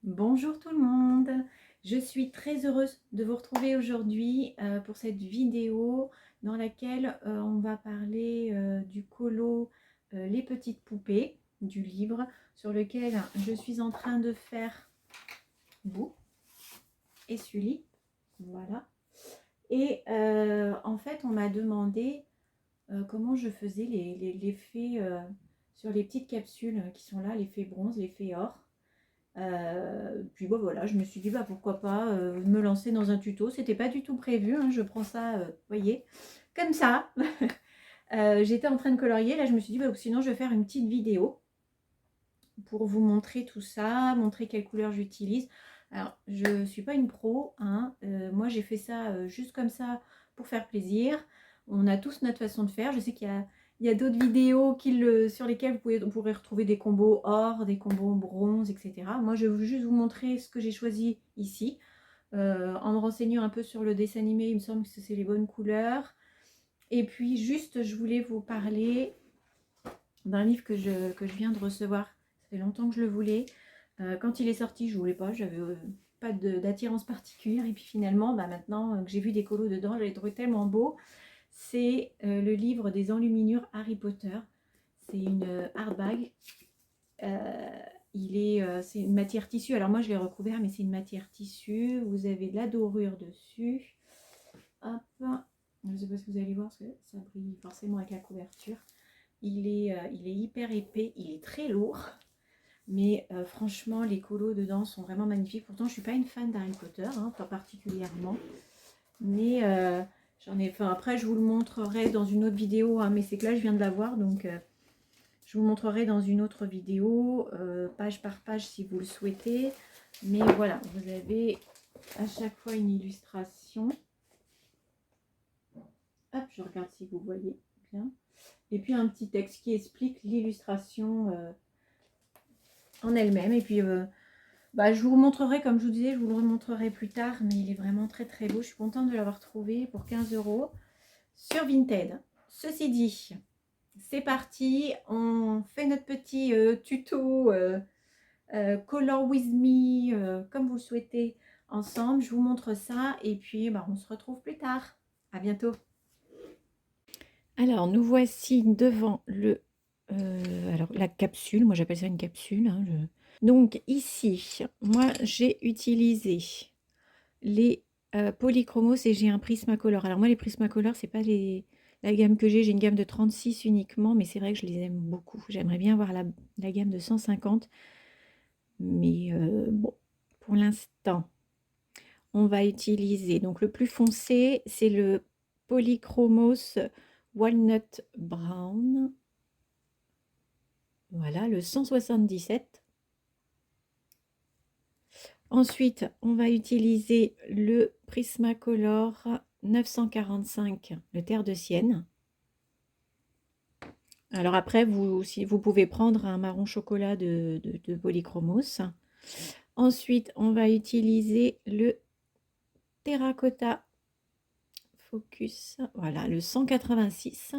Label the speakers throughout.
Speaker 1: Bonjour tout le monde, je suis très heureuse de vous retrouver aujourd'hui pour cette vidéo dans laquelle on va parler du colo Les Petites Poupées, du livre sur lequel je suis en train de faire Boo et Sully, voilà. Et en fait on m'a demandé comment je faisais l'effet sur les petites capsules qui sont là, l'effet bronze, l'effet or. Puis bon, voilà, je me suis dit bah pourquoi pas me lancer dans un tuto. C'était pas du tout prévu, hein, je prends ça, voyez, comme ça. J'étais en train de colorier, là je me suis dit bah, sinon je vais faire une petite vidéo pour vous montrer tout ça, montrer quelle couleur j'utilise. Alors je suis pas une pro, hein, moi j'ai fait ça juste comme ça pour faire plaisir. On a tous notre façon de faire. Je sais qu'il y a d'autres vidéos sur lesquelles vous pourrez retrouver des combos or, des combos bronze, etc. Moi je veux juste vous montrer ce que j'ai choisi ici. En me renseignant un peu sur le dessin animé, il me semble que c'est les bonnes couleurs. Et puis juste je voulais vous parler d'un livre que je viens de recevoir. Ça fait longtemps que je le voulais. Quand il est sorti, je ne voulais pas, j'avais pas d'attirance particulière. Et puis finalement, bah, maintenant que j'ai vu des colos dedans, je l'ai trouvé tellement beau. C'est le livre des enluminures Harry Potter. C'est une hardbag. C'est une matière tissu. Alors moi, je l'ai recouvert, mais c'est une matière tissu. Vous avez de la dorure dessus. Hop. Je ne sais pas si vous allez voir, parce que ça brille forcément avec la couverture. Il est hyper épais, il est très lourd. Mais franchement, les colos dedans sont vraiment magnifiques. Pourtant, je ne suis pas une fan d'Harry Potter, hein, pas particulièrement. Mais j'en ai. Enfin, après, je vous le montrerai dans une autre vidéo. Hein, mais c'est que là, je viens de la voir. Donc, je vous montrerai dans une autre vidéo, page par page si vous le souhaitez. Mais voilà, vous avez à chaque fois une illustration. Hop, je regarde si vous voyez bien. Et puis, un petit texte qui explique l'illustration en elle-même. Et puis, bah, je vous montrerai, comme je vous disais, je vous le remontrerai plus tard, mais il est vraiment très très beau. Je suis contente de l'avoir trouvé pour 15 € sur Vinted. Ceci dit, c'est parti, on fait notre petit tuto Color with me, comme vous le souhaitez, ensemble. Je vous montre ça et puis bah, on se retrouve plus tard. À bientôt. Alors, nous voici devant la capsule. Moi, j'appelle ça une capsule, hein, Donc ici, moi j'ai utilisé les polychromos et j'ai un Prismacolor. Alors moi les Prismacolor, c'est pas la gamme que j'ai une gamme de 36 uniquement, mais c'est vrai que je les aime beaucoup. J'aimerais bien avoir la gamme de 150, mais bon, pour l'instant, on va utiliser, donc le plus foncé, c'est le Polychromos Walnut Brown. Voilà, le 177. Ensuite, on va utiliser le Prismacolor 945, le terre de Sienne. Alors après, si vous pouvez prendre un marron chocolat de Polychromos. Ensuite, on va utiliser le Terracotta Focus, voilà, le 186.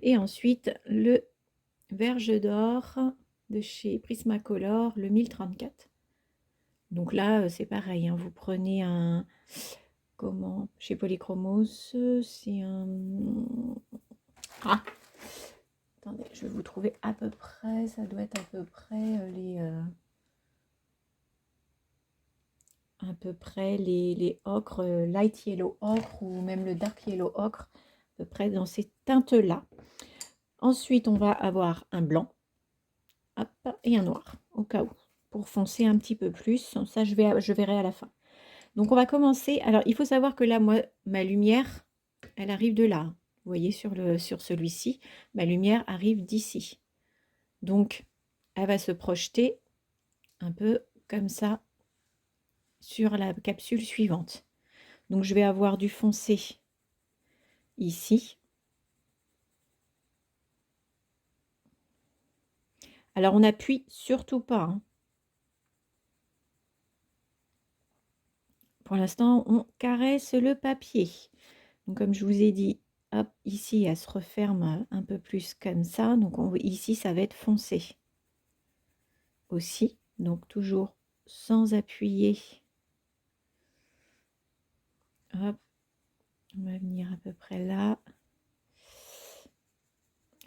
Speaker 1: Et ensuite, le Verge d'or de chez Prismacolor, le 1034. Donc là, c'est pareil, hein, vous prenez chez Polychromos, c'est un... Ah, attendez, je vais vous trouver à peu près, ça doit être à peu près les ocres, light yellow ocre ou même le dark yellow ocre, à peu près dans ces teintes-là. Ensuite, on va avoir un blanc, hop, et un noir, au cas où, pour foncer un petit peu plus. Ça, je verrai à la fin. Donc, on va commencer. Alors, il faut savoir que là, moi, ma lumière, elle arrive de là. Vous voyez sur celui-ci, ma lumière arrive d'ici. Donc, elle va se projeter un peu comme ça sur la capsule suivante. Donc, je vais avoir du foncé ici. Alors, on n'appuie surtout pas, hein. Pour l'instant, on caresse le papier. Donc, comme je vous ai dit, hop, ici, elle se referme un peu plus comme ça. Donc, ici, ça va être foncé aussi. Donc toujours sans appuyer. Hop, on va venir à peu près là.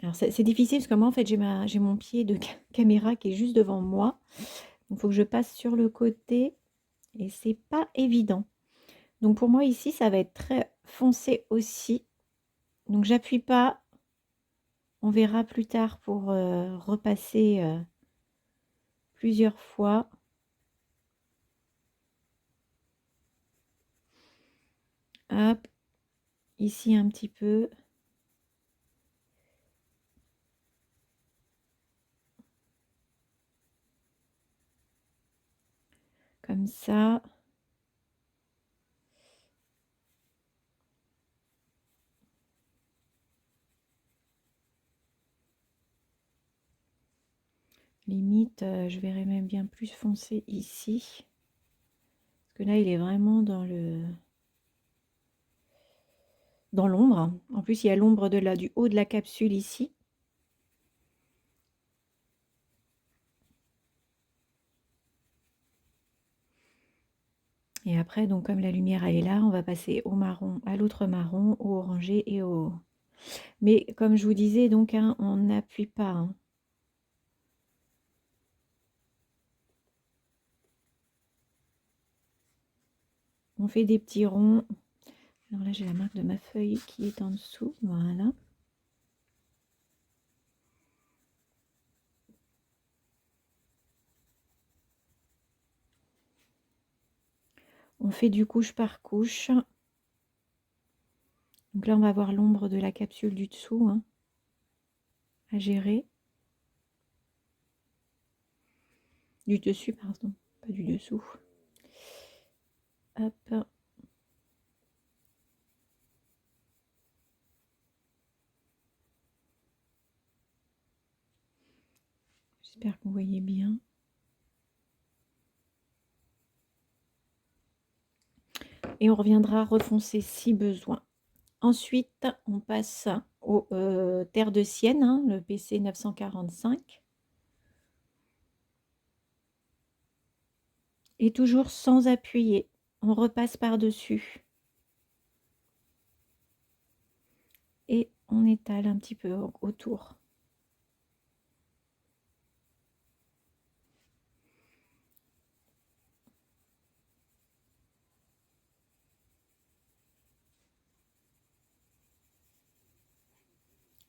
Speaker 1: Alors c'est difficile parce que moi en fait j'ai mon pied de caméra qui est juste devant moi. Il faut que je passe sur le côté et c'est pas évident. Donc pour moi ici ça va être très foncé aussi. Donc j'appuie pas. On verra plus tard pour repasser plusieurs fois. Hop, ici un petit peu. Comme ça. Limite, je verrais même bien plus foncé ici. Parce que là, il est vraiment dans l'ombre. En plus, il y a l'ombre du haut de la capsule ici. Et après, donc comme la lumière elle est là, on va passer au marron, à l'autre marron, au orangé et au... Mais comme je vous disais, donc hein, on n'appuie pas. Hein. On fait des petits ronds. Alors là, j'ai la marque de ma feuille qui est en dessous. Voilà. On fait du couche par couche. Donc là, on va voir l'ombre de la capsule du dessous hein, à gérer. Du dessus, pardon, pas du dessous. Hop. J'espère que vous voyez bien. Et on reviendra refoncer si besoin. Ensuite, on passe au terre de Sienne, hein, le PC 945. Et toujours sans appuyer. On repasse par-dessus. Et on étale un petit peu autour.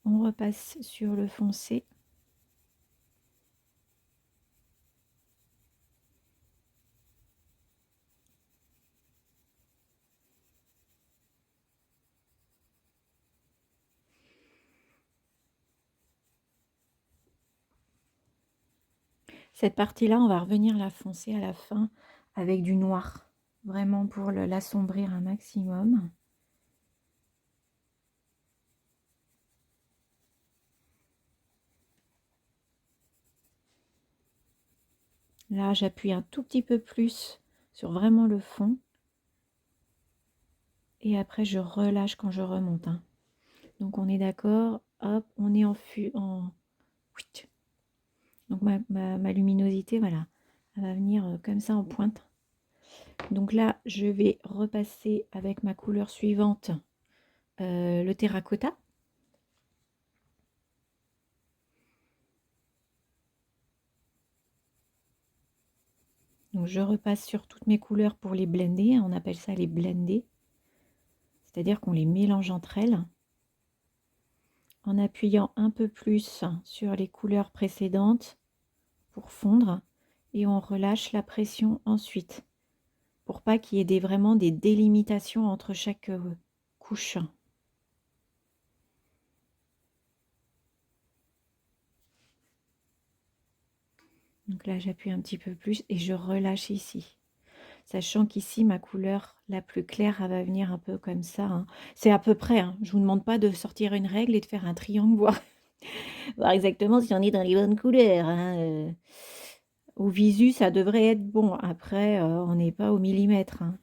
Speaker 1: On repasse sur le foncé. Cette partie-là, on va revenir la foncer à la fin avec du noir. Vraiment pour l'assombrir un maximum. Là, j'appuie un tout petit peu plus sur vraiment le fond. Et après, je relâche quand je remonte. Hein. Donc, on est d'accord. Hop, on est en... Donc, ma luminosité, voilà, elle va venir comme ça en pointe. Donc là, je vais repasser avec ma couleur suivante, le terracotta. Donc, je repasse sur toutes mes couleurs pour les blender. On appelle ça les blender. C'est-à-dire qu'on les mélange entre elles. En appuyant un peu plus sur les couleurs précédentes pour fondre. Et on relâche la pression ensuite. Pour pas qu'il y ait vraiment des délimitations entre chaque couche. Donc là, j'appuie un petit peu plus et je relâche ici. Sachant qu'ici, ma couleur la plus claire, elle va venir un peu comme ça. Hein. C'est à peu près. Hein. Je ne vous demande pas de sortir une règle et de faire un triangle, voir exactement si on est dans les bonnes couleurs. Hein. Au visu, ça devrait être bon. Après, on n'est pas au millimètre. Hein.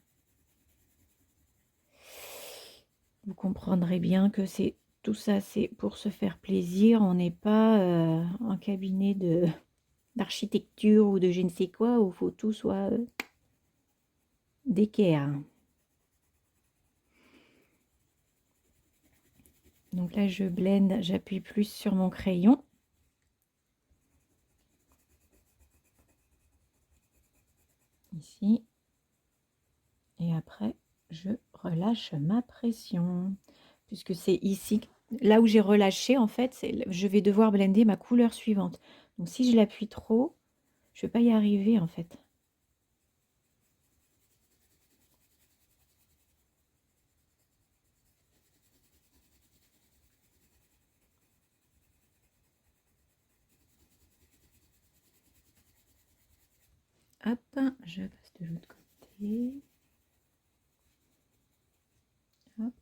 Speaker 1: Vous comprendrez bien que c'est tout ça, c'est pour se faire plaisir. On n'est pas en cabinet d'architecture ou de je ne sais quoi, où il faut tout soit d'équerre. Donc là, je blende, j'appuie plus sur mon crayon. Ici. Et après, je relâche ma pression. Puisque c'est ici, là où j'ai relâché, en fait, je vais devoir blender ma couleur suivante. Donc si je l'appuie trop, je ne vais pas y arriver, en fait. Hop, je passe de l'autre côté. Hop.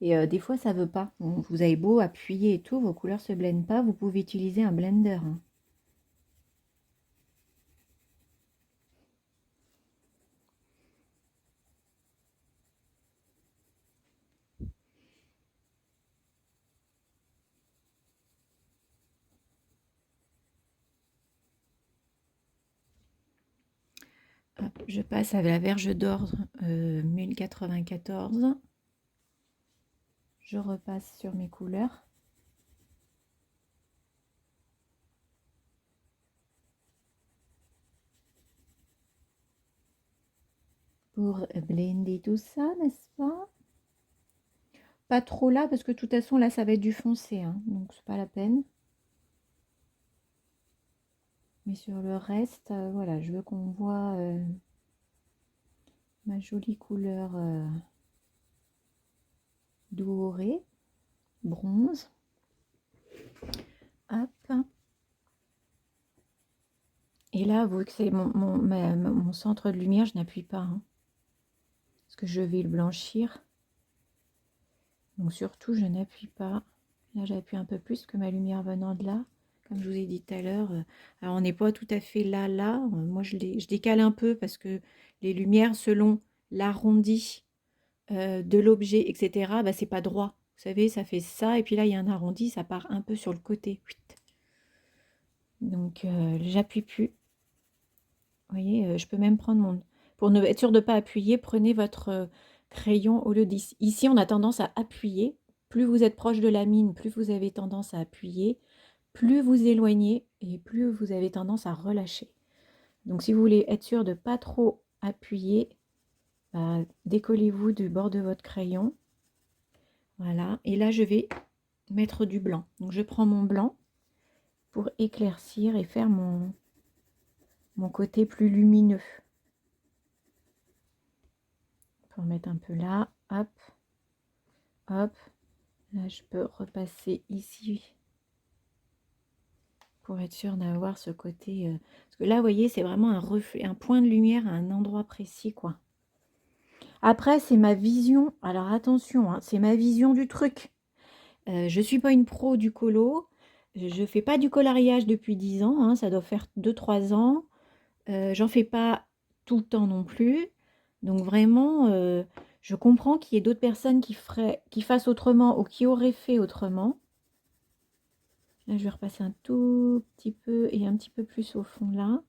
Speaker 1: Et des fois, ça veut pas. Vous avez beau appuyer et tout, vos couleurs se blendent pas. Vous pouvez utiliser un blender. Hein. Hop, je passe à la verge d'or 1094. Je repasse sur mes couleurs. Pour blender tout ça, n'est-ce pas? Pas trop là, parce que de toute façon, là, ça va être du foncé. Hein, donc, c'est pas la peine. Mais sur le reste, voilà, je veux qu'on voit ma jolie couleur dorée, bronze. Hop. Et là, vous que c'est mon centre de lumière, je n'appuie pas. Hein, parce que je vais le blanchir. Donc surtout, je n'appuie pas. Là, j'appuie un peu plus que ma lumière venant de là. Comme je vous ai dit tout à l'heure. Alors, on n'est pas tout à fait là. Moi, je décale un peu parce que les lumières, selon l'arrondi de l'objet, etc., bah, c'est pas droit. Vous savez, ça fait ça. Et puis là, il y a un arrondi, ça part un peu sur le côté. Donc, j'appuie plus. Vous voyez, je peux même prendre mon... Pour ne être sûr de ne pas appuyer, prenez votre crayon au lieu d'ici. Ici, on a tendance à appuyer. Plus vous êtes proche de la mine, plus vous avez tendance à appuyer. Plus vous éloignez et plus vous avez tendance à relâcher. Donc, si vous voulez être sûr de ne pas trop appuyer, bah, décollez-vous du bord de votre crayon. Voilà. Et là, je vais mettre du blanc. Donc, je prends mon blanc pour éclaircir et faire mon côté plus lumineux. Pour mettre un peu là, hop, hop. Là, je peux repasser ici pour être sûr d'avoir ce côté. Parce que là, vous voyez, c'est vraiment un reflet, un point de lumière à un endroit précis, quoi. Après, c'est ma vision. Alors attention, hein, c'est ma vision du truc. Je suis pas une pro du colo. Je fais pas du coloriage depuis 10 ans. Hein, ça doit faire 2-3 ans. J'en fais pas tout le temps non plus. Donc vraiment, je comprends qu'il y ait d'autres personnes qui fassent autrement ou qui auraient fait autrement. Là, je vais repasser un tout petit peu et un petit peu plus au fond là.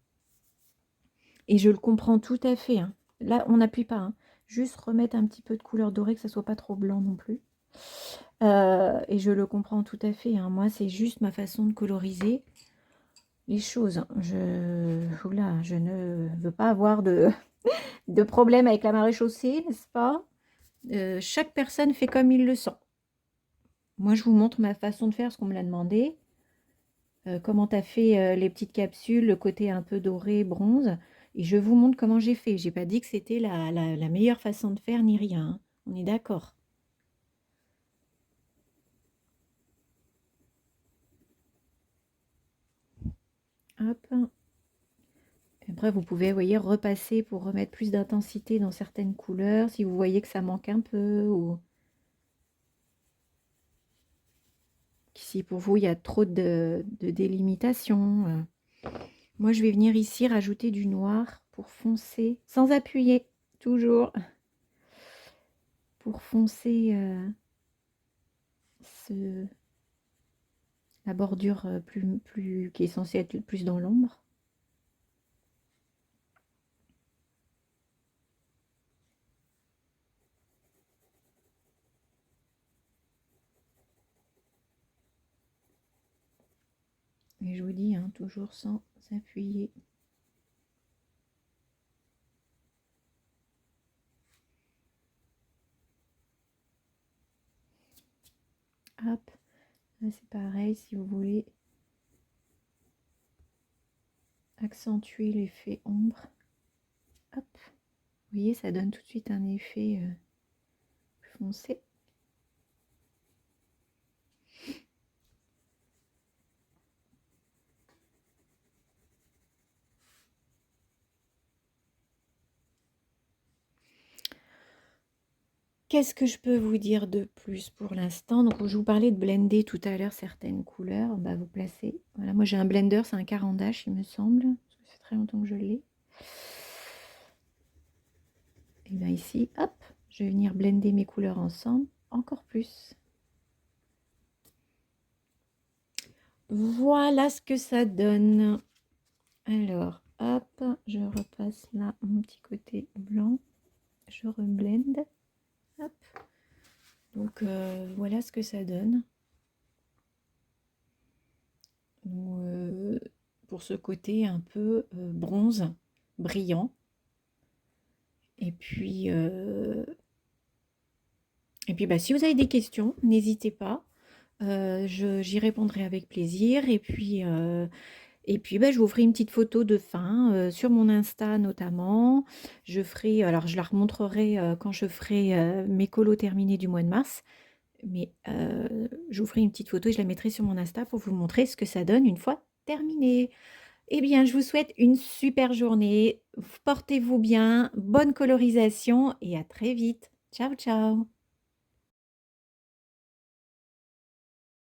Speaker 1: Et je le comprends tout à fait. Hein. Là, on n'appuie pas. Hein. Juste remettre un petit peu de couleur dorée, que ça soit pas trop blanc non plus. Et je le comprends tout à fait. Hein. Moi, c'est juste ma façon de coloriser les choses. Oula, je ne veux pas avoir de problème avec la maréchaussée, n'est-ce pas? Chaque personne fait comme il le sent. Moi, je vous montre ma façon de faire, parce qu'on me l'a demandé. Comment tu as fait les petites capsules, le côté un peu doré, bronze. Et je vous montre comment j'ai fait. J'ai pas dit que c'était la meilleure façon de faire, ni rien. Hein. On est d'accord. Hop. Après, vous pouvez, vous voyez, repasser pour remettre plus d'intensité dans certaines couleurs, si vous voyez que ça manque un peu, ou si pour vous, il y a trop de délimitation. Moi, je vais venir ici rajouter du noir pour foncer, sans appuyer, toujours. pour foncer la bordure qui est censée être plus dans l'ombre. Et je vous dis, hein, toujours sans s'appuyer. Hop, là c'est pareil, si vous voulez accentuer l'effet ombre. Hop, vous voyez, ça donne tout de suite un effet plus foncé. Qu'est-ce que je peux vous dire de plus pour l'instant? Donc, je vous parlais de blender tout à l'heure certaines couleurs. Bah, vous placez. Voilà, moi j'ai un blender, c'est un Caran d'Ache, il me semble. Ça fait très longtemps que je l'ai. Et bien ici, hop, je vais venir blender mes couleurs ensemble, encore plus. Voilà ce que ça donne. Alors, hop, je repasse là mon petit côté blanc. Je reblende. Hop. Donc, voilà ce que ça donne. Donc, pour ce côté un peu bronze, brillant. Et puis bah, si vous avez des questions, n'hésitez pas. J'y répondrai avec plaisir. Et puis bah, je vous ferai une petite photo de fin sur mon Insta notamment. Alors je la remontrerai quand je ferai mes colos terminés du mois de mars. Mais je vous ferai une petite photo et je la mettrai sur mon Insta pour vous montrer ce que ça donne une fois terminé. Eh bien, je vous souhaite une super journée. Portez-vous bien, bonne colorisation et à très vite. Ciao, ciao.